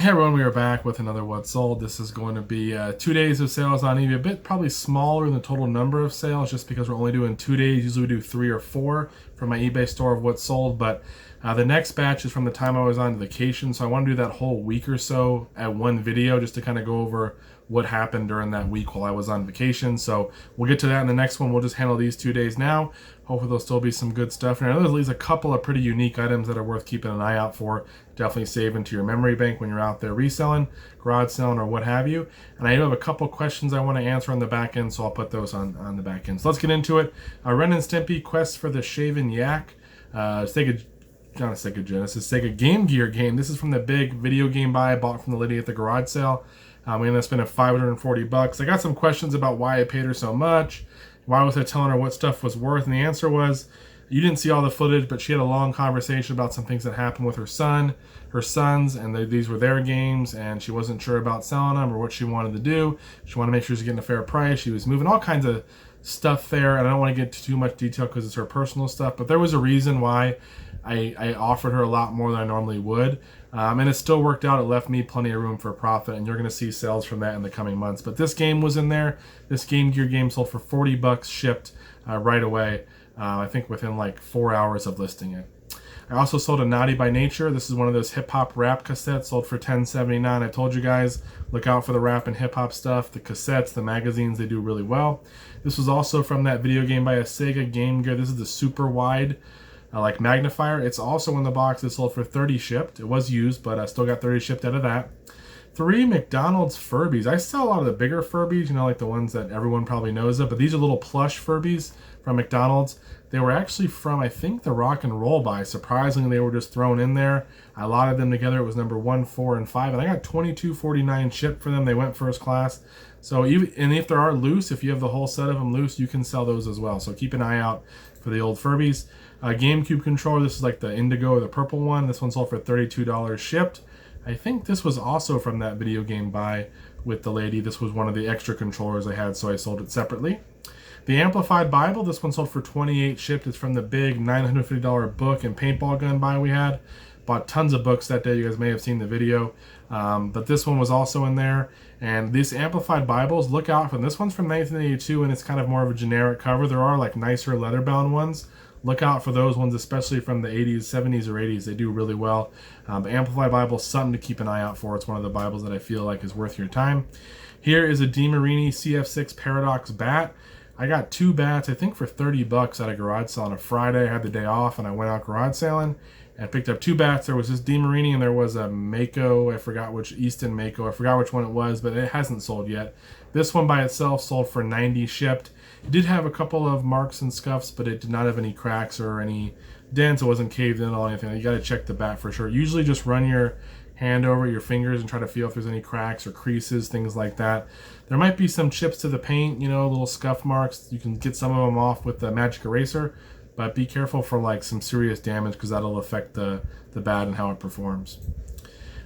Hey everyone, we are back with another What Sold. This is going to be 2 days of sales on eBay, a bit probably smaller than the total number of sales just because we're only doing 2 days. Usually we do 3 or 4 from my eBay store of what sold, but the next batch is from the time I was on vacation, so I want to do that whole week or so at one video just to kind of go over what happened during that week while I was on vacation. So we'll get to that in the next one. We'll just handle these 2 days now. Hopefully there'll still be some good stuff. And I know there's at least a couple of pretty unique items that are worth keeping an eye out for. Definitely save into your memory bank when you're out there reselling, garage selling, or what have you. And I do have a couple questions I want to answer on the back end, so I'll put those on the back end. So let's get into it. Ren and Stimpy Quest for the Shaven Yak. Sega Game Gear game. This is from the big video game buy I bought from the lady at the garage sale. We ended up spending $540. I got some questions about why I paid her so much. Why was I telling her what stuff was worth? And the answer was, you didn't see all the footage, but she had a long conversation about some things that happened with her sons, and these were their games, and she wasn't sure about selling them or what she wanted to do. She wanted to make sure she was getting a fair price. She was moving all kinds of stuff there, and I don't want to get into too much detail because it's her personal stuff, but there was a reason why I offered her a lot more than I normally would, and it still worked out. It left me plenty of room for profit, and you're going to see sales from that in the coming months. But this game was in there. This Game Gear game sold for $40, shipped right away. I think within like 4 hours of listing it. I also sold a Naughty by Nature. This is one of those hip-hop rap cassettes, sold for $10.79. I told you guys, look out for the rap and hip-hop stuff. The cassettes, the magazines, they do really well. This was also from that video game by a Sega Game Gear. This is the super wide like magnifier. It's also in the box. It sold for $30 shipped. It was used, but I still got $30 shipped out of that. 3 McDonald's Furbies. I sell a lot of the bigger Furbies, you know, like the ones that everyone probably knows of, but these are little plush Furbies from McDonald's. They were actually from, I think, the Rock and Roll buy. Surprisingly, they were just thrown in there. I lotted them together. It was number 1, 4, and 5, and I got $22.49 shipped for them. They went first class. So, and if there are loose, if you have the whole set of them loose, you can sell those as well. So keep an eye out for the old Furbies. Gamecube Controller. This is like the indigo or the purple one. This one sold for $32 shipped. I think this was also from that video game buy with the lady. This was one of the extra controllers I had, so I sold it separately. The Amplified Bible, this one sold for $28 shipped. It's from the big $950 book and paintball gun buy we had. Bought tons of books that day. You guys may have seen the video. But this one was also in there. And these Amplified Bibles, look out for them. This one's from 1982, and it's kind of more of a generic cover. There are like nicer leather-bound ones. Look out for those ones, especially from the 80s, 70s, or 80s. They do really well. But Amplified Bible is something to keep an eye out for. It's one of the Bibles that I feel like is worth your time. Here is a DeMarini CF6 Paradox bat. I got 2 bats, I think for $30 at a garage sale on a Friday. I had the day off, and I went out garage selling and picked up 2 bats. There was this DeMarini, and there was a Mako. I forgot which, Easton Mako. I forgot which one it was, but it hasn't sold yet. This one by itself sold for $90 shipped. It did have a couple of marks and scuffs, but it did not have any cracks or any dents. It wasn't caved in or anything. You got to check the bat for sure. Usually just run your hand over your fingers and try to feel if there's any cracks or creases, things like that. There might be some chips to the paint, you know, little scuff marks. You can get some of them off with the magic eraser, but be careful for like some serious damage because that'll affect the bat and how it performs.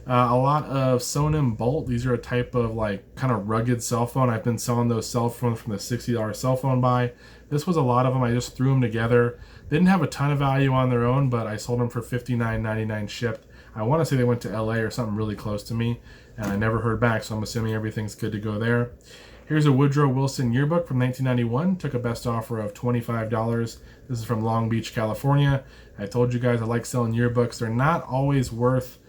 A lot of Sonim Bolt. These are a type of like kind of rugged cell phone. I've been selling those cell phones from the $60 cell phone buy. This was a lot of them. I just threw them together. They didn't have a ton of value on their own, but I sold them for $59.99 shipped. I want to say they went to LA or something really close to me, and I never heard back, so I'm assuming everything's good to go there. Here's a Woodrow Wilson yearbook from 1991. Took a best offer of $25. This is from Long Beach, California. I told you guys I like selling yearbooks. They're not always worth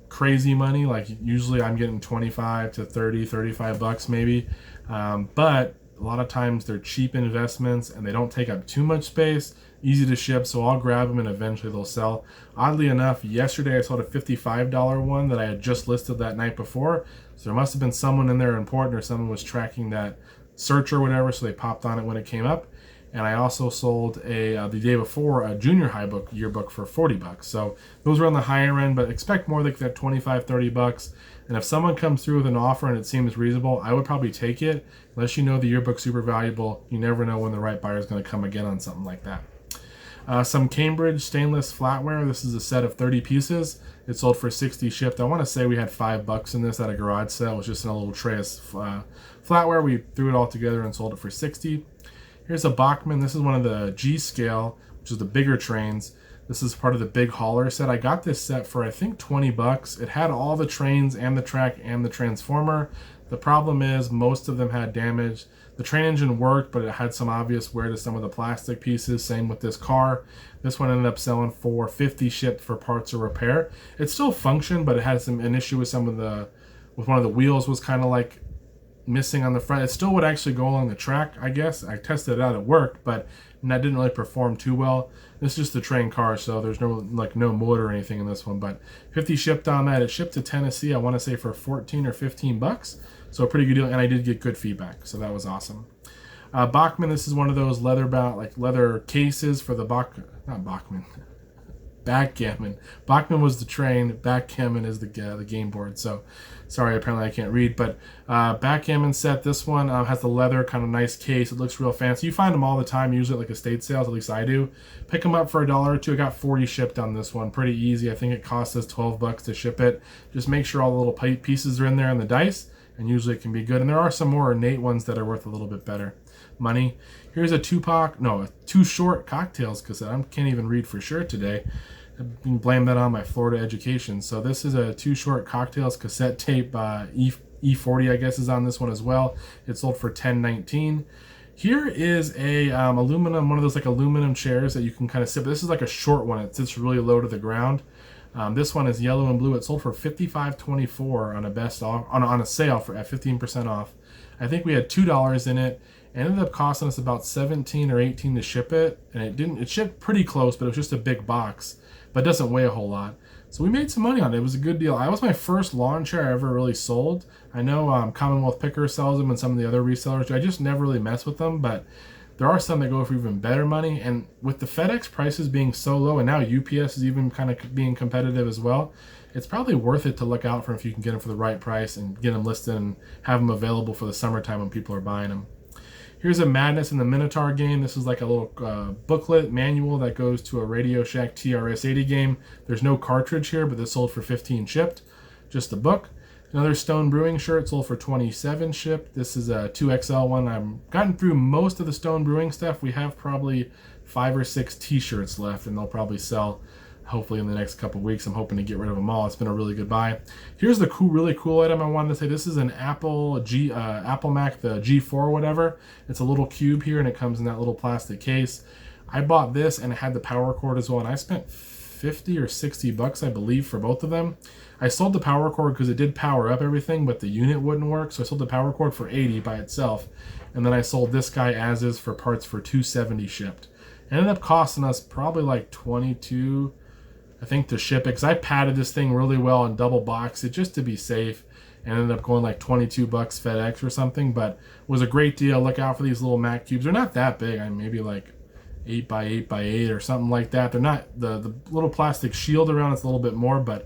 crazy money. Like usually I'm getting 25 to 30, 35 bucks maybe. But a lot of times they're cheap investments and they don't take up too much space, easy to ship, so I'll grab them and eventually they'll sell. Oddly enough, yesterday I sold a $55 one that I had just listed that night before, so there must have been someone in there important or someone was tracking that search or whatever, so they popped on it when it came up. And I also sold the day before a junior high book yearbook for $40. So those were on the higher end, but expect more like that 25, 30 bucks. And if someone comes through with an offer and it seems reasonable, I would probably take it. Unless you know the yearbook's super valuable, you never know when the right buyer is going to come again on something like that. Some Cambridge stainless flatware. This is a set of 30 pieces. It sold for $60 shipped. I want to say we had $5 in this at a garage sale. It was just in a little tray of flatware. We threw it all together and sold it for $60. Here's a Bachmann. This is one of the G scale, which is the bigger trains. This is part of the big hauler set. I got this set for I think 20 bucks. It had all the trains and the track and the transformer. The problem is most of them had damage. The train engine worked, but it had some obvious wear to some of the plastic pieces. Same with this car. This one ended up selling for $50 shipped for parts or repair. It still functioned, but it had an issue with one of the wheels was kind of like missing on the front. It still would actually go along the track, I guess. I tested it out, it worked, but that didn't really perform too well. This is just a train car, so there's no motor or anything in this one, but 50 shipped on that. It shipped to Tennessee, I want to say for 14 or 15 bucks. So a pretty good deal, and I did get good feedback, so that was awesome. Bachmann, this is one of those leather cases for the Backgammon. Bachmann was the train, Backgammon is the game board. So, sorry, apparently I can't read. But Backgammon Set, this one has the leather, kind of nice case. It looks real fancy. You find them all the time, usually at like estate sales, at least I do. Pick them up for $1 or $2. I got 40 shipped on this one. Pretty easy. I think it cost us 12 bucks to ship it. Just make sure all the little pieces are in there in the dice, and usually it can be good. And there are some more ornate ones that are worth a little bit better money. Here's a Too Short Cocktails cassette. I can't even read for sure today. I can blame that on my Florida education. So this is a Too Short Cocktails cassette tape. E40, I guess, is on this one as well. It sold for $10.19. Here is a aluminum, one of those like aluminum chairs that you can kind of sit. But this is like a short one. It sits really low to the ground. This one is yellow and blue. It sold for $55.24 on a best off on a sale at 15% off. I think we had $2 in it. It ended up costing us about $17 or $18 to ship it, and it shipped pretty close, but it was just a big box, but it doesn't weigh a whole lot. So we made some money on it. It was a good deal. It was my first lawn chair I ever really sold. I know Commonwealth Picker sells them and some of the other resellers do. I just never really mess with them, but there are some that go for even better money. And with the FedEx prices being so low, and now UPS is even kind of being competitive as well, it's probably worth it to look out for them if you can get them for the right price and get them listed and have them available for the summertime when people are buying them. Here's a Madness in the Minotaur game. This is like a little booklet manual that goes to a Radio Shack TRS-80 game. There's no cartridge here, but this sold for $15 shipped. Just the book. Another Stone Brewing shirt sold for $27 shipped. This is a 2XL one. I've gotten through most of the Stone Brewing stuff. We have probably 5 or 6 t-shirts left, and they'll probably sell hopefully in the next couple weeks. I'm hoping to get rid of them all. It's been a really good buy. Here's the really cool item I wanted to say. This is an Apple Mac, the G4 or whatever. It's a little cube here, and it comes in that little plastic case. I bought this, and it had the power cord as well, and I spent 50 or 60 bucks, I believe, for both of them. I sold the power cord because it did power up everything, but the unit wouldn't work, so I sold the power cord for 80 by itself, and then I sold this guy as is for parts for $270 shipped. It ended up costing us probably like $22, I think, to ship it, because I padded this thing really well and double boxed it just to be safe, and ended up going like 22 bucks FedEx or something, but it was a great deal. Look out for these little Mac cubes. They're not that big. Maybe like 8 by 8 by 8 or something like that. They're not, the little plastic shield around it's a little bit more, but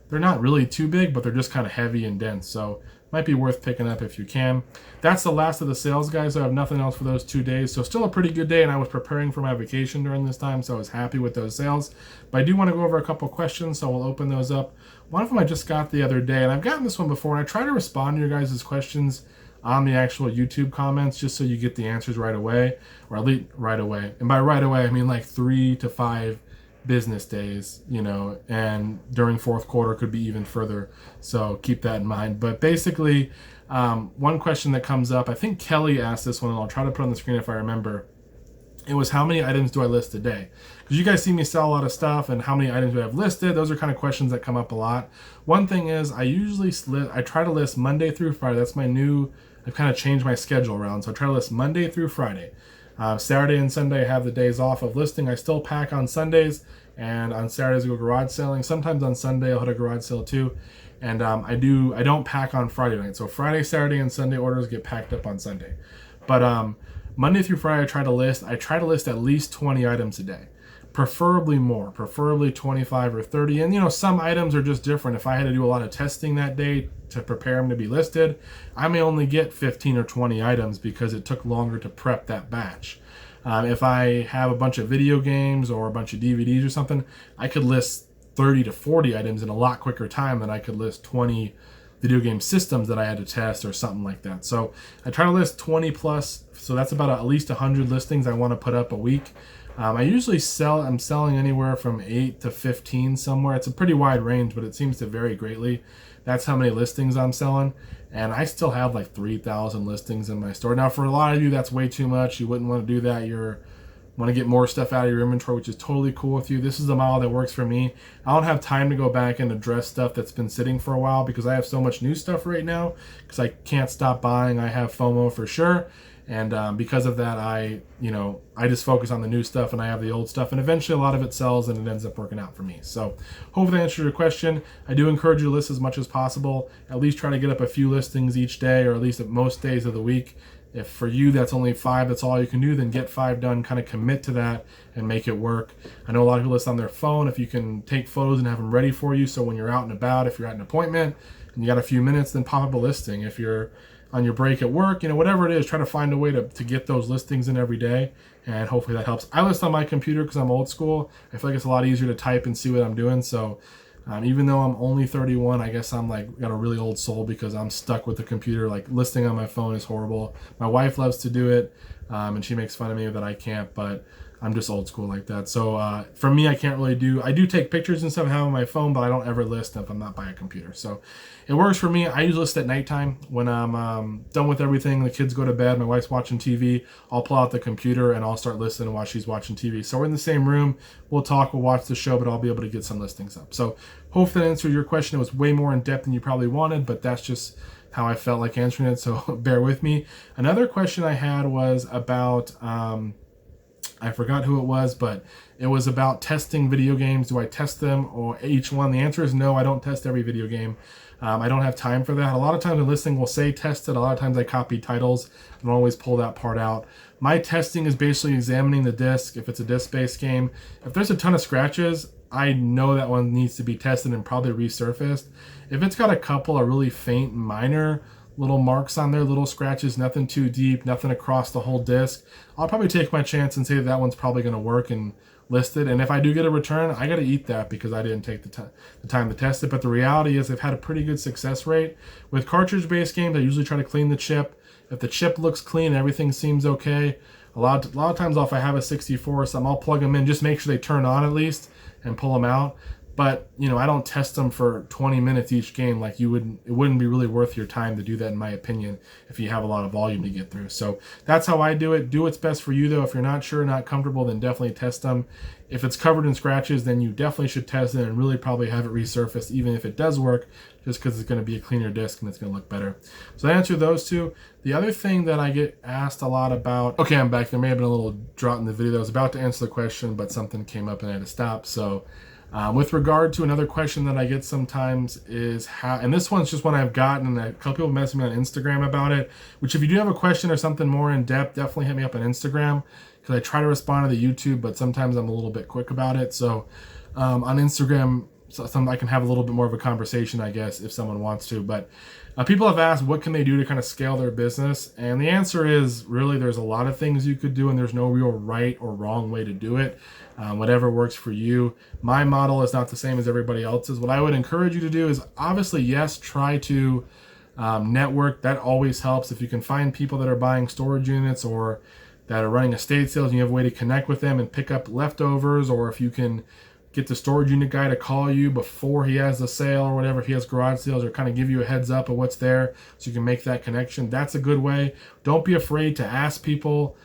they're not really too big, but they're just kind of heavy and dense, so might be worth picking up if you can. That's the last of the sales, guys. I have nothing else for those 2 days, so still a pretty good day, and I was preparing for my vacation during this time, so I was happy with those sales. But I do want to go over a couple questions, so we'll open those up. One of them I just got the other day, and I've gotten this one before, and I try to respond to your guys' questions on the actual YouTube comments just so you get the answers right away, or at least right away. And by right away, I mean like 3 to 5 business days, and during fourth quarter could be even further, so keep that in mind. But basically, one question that comes up, I think Kelly asked this one, and I'll try to put it on the screen if I remember. It was, how many items do I list a day? Because you guys see me sell a lot of stuff, and how many items do I have listed? Those are kind of questions that come up a lot. One thing is, I try to list Monday through Friday. That's my new, I've kind of changed my schedule around, so I try to list Monday through Friday. Saturday and Sunday I have the days off of listing. I still pack on Sundays, and on Saturdays I go garage selling. Sometimes on Sunday I'll hit a garage sale too. And I don't pack on Friday night. So Friday, Saturday, and Sunday orders get packed up on Sunday. But Monday through Friday I try to list at least 20 items a day. Preferably more, preferably 25 or 30. And some items are just different. If I had to do a lot of testing that day to prepare them to be listed, I may only get 15 or 20 items because it took longer to prep that batch. If I have a bunch of video games or a bunch of DVDs or something, I could list 30 to 40 items in a lot quicker time than I could list 20 video game systems that I had to test or something like that. So I try to list 20 plus, so that's about at least 100 listings I want to put up a week. I usually I'm selling anywhere from 8 to 15 somewhere. It's a pretty wide range, but it seems to vary greatly. That's how many listings I'm selling. And I still have like 3,000 listings in my store. Now, for a lot of you, that's way too much. You wouldn't want to do that. You're want to get more stuff out of your inventory, which is totally cool with you. This is the model that works for me. I don't have time to go back and address stuff that's been sitting for a while because I have so much new stuff right now because I can't stop buying. I have FOMO for sure. And because of that, I just focus on the new stuff and I have the old stuff, and eventually a lot of it sells and it ends up working out for me. So hopefully that answers your question. I do encourage you to list as much as possible. At least try to get up a few listings each day, or at least at most days of the week. If for you that's only 5, that's all you can do, then get 5 done, kind of commit to that and make it work. I know a lot of people list on their phone. If you can take photos and have them ready for you, so when you're out and about, if you're at an appointment and you got a few minutes, then pop up a listing. If you're on your break at work, whatever it is, try to find a way to get those listings in every day, and hopefully that helps. I list on my computer because I'm old school. I feel like it's a lot easier to type and see what I'm doing. So even though I'm only 31, I guess I'm got a really old soul because I'm stuck with the computer. Like, listing on my phone is horrible. My wife loves to do it, and she makes fun of me that I can't, but I'm just old school like that. So for me, I can't really I do take pictures and stuff and have on my phone, but I don't ever list if I'm not by a computer. So it works for me. I usually list at nighttime when I'm done with everything. The kids go to bed, my wife's watching TV. I'll pull out the computer and I'll start listening while she's watching TV. So we're in the same room. We'll talk, we'll watch the show, but I'll be able to get some listings up. So hopefully that answered your question. It was way more in depth than you probably wanted, but that's just how I felt like answering it. So bear with me. Another question I had was about, I forgot who it was, but it was about testing video games. Do I test them or each one? The answer is no, I don't test every video game. I don't have time for that. A lot of times the listing will say test it. A lot of times I copy titles and always pull that part out. My testing is basically examining the disc. If it's a disc-based game, if there's a ton of scratches, I know that one needs to be tested and probably resurfaced. If it's got a couple of really faint, minor little marks on there, little scratches, nothing too deep, nothing across the whole disc, I'll probably take my chance and say that one's probably going to work and list it. And if I do get a return, I got to eat that because I didn't take the time to test it. But the reality is I've had a pretty good success rate. With cartridge-based games, I usually try to clean the chip. If the chip looks clean, everything seems okay. A lot of times if I have a 64 or something, I'll plug them in, just make sure they turn on at least and pull them out. But, I don't test them for 20 minutes each game. Like, it wouldn't be really worth your time to do that, in my opinion, if you have a lot of volume to get through. So that's how I do it. Do what's best for you, though. If you're not sure, not comfortable, then definitely test them. If it's covered in scratches, then you definitely should test it and really probably have it resurfaced, even if it does work, just because it's going to be a cleaner disc and it's going to look better. So I answered those two. The other thing that I get asked a lot about, okay, I'm back. There may have been a little drop in the video. I was about to answer the question, but something came up and I had to stop. So with regard to another question that I get sometimes is how, and this one's just one I've gotten, and a couple people messaged me on Instagram about it, which if you do have a question or something more in depth, definitely hit me up on Instagram, because I try to respond to the YouTube, but sometimes I'm a little bit quick about it. So on Instagram, I can have a little bit more of a conversation, I guess, if someone wants to. But people have asked what can they do to kind of scale their business, and the answer is really there's a lot of things you could do, and there's no real right or wrong way to do it. Whatever works for you. My model is not the same as everybody else's. What I would encourage you to do is, obviously, yes, try to network. That always helps. If you can find people that are buying storage units or that are running estate sales and you have a way to connect with them and pick up leftovers, or if you can get the storage unit guy to call you before he has the sale or whatever, if he has garage sales, or kind of give you a heads up of what's there so you can make that connection. That's a good way. Don't be afraid to ask people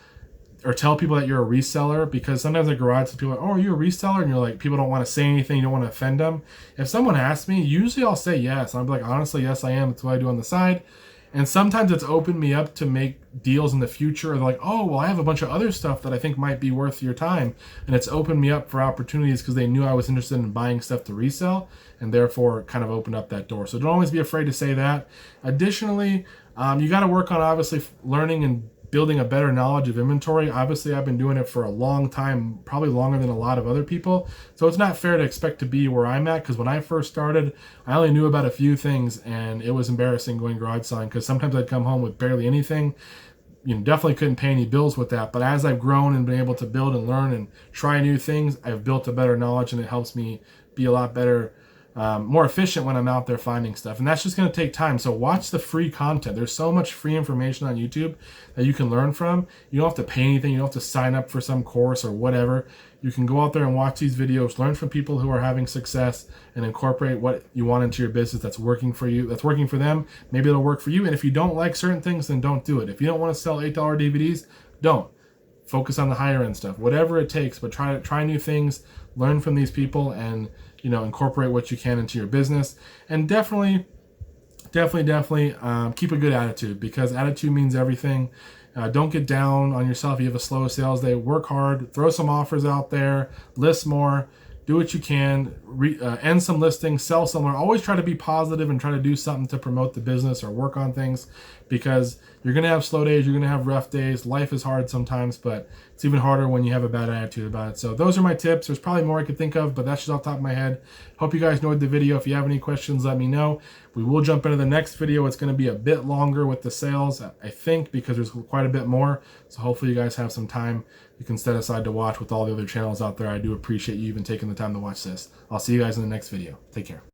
or tell people that you're a reseller, because sometimes at garage sales, people are like, oh, are you a reseller? And you're like, people don't want to say anything. You don't want to offend them. If someone asks me, usually I'll say yes. And I'll be like, honestly, yes, I am. It's what I do on the side. And sometimes it's opened me up to make deals in the future. Or they're like, oh, well, I have a bunch of other stuff that I think might be worth your time. And it's opened me up for opportunities because they knew I was interested in buying stuff to resell, and therefore kind of opened up that door. So don't always be afraid to say that. Additionally, you got to work on obviously learning and building a better knowledge of inventory. Obviously, I've been doing it for a long time, probably longer than a lot of other people. So it's not fair to expect to be where I'm at, because when I first started, I only knew about a few things, and it was embarrassing going garage selling because sometimes I'd come home with barely anything. Definitely couldn't pay any bills with that. But as I've grown and been able to build and learn and try new things, I've built a better knowledge, and it helps me be a lot better more efficient when I'm out there finding stuff. And that's just going to take time. So watch the free content. There's so much free information on YouTube that you can learn from. You don't have to pay anything. You don't have to sign up for some course or whatever. You can go out there and watch these videos, learn from people who are having success, and incorporate what you want into your business that's working for you, that's working for them. Maybe it'll work for you. And if you don't like certain things, then don't do it. If you don't want to sell $8 DVDs, don't. Focus on the higher end stuff, whatever it takes, but try new things, learn from these people, and incorporate what you can into your business. And definitely keep a good attitude, because attitude means everything. Don't get down on yourself. You have a slow sales day. Work hard, throw some offers out there, list more, do what you can, end some listings, sell somewhere. Always try to be positive and try to do something to promote the business or work on things, because you're going to have slow days, you're going to have rough days. Life is hard sometimes, but it's even harder when you have a bad attitude about it. So those are my tips. There's probably more I could think of, but that's just off the top of my head. Hope you guys enjoyed the video. If you have any questions, let me know. We will jump into the next video. It's going to be a bit longer with the sales, I think, because there's quite a bit more. So hopefully you guys have some time you can set aside to watch with all the other channels out there. I do appreciate you even taking the time to watch this. I'll see you guys in the next video. Take care.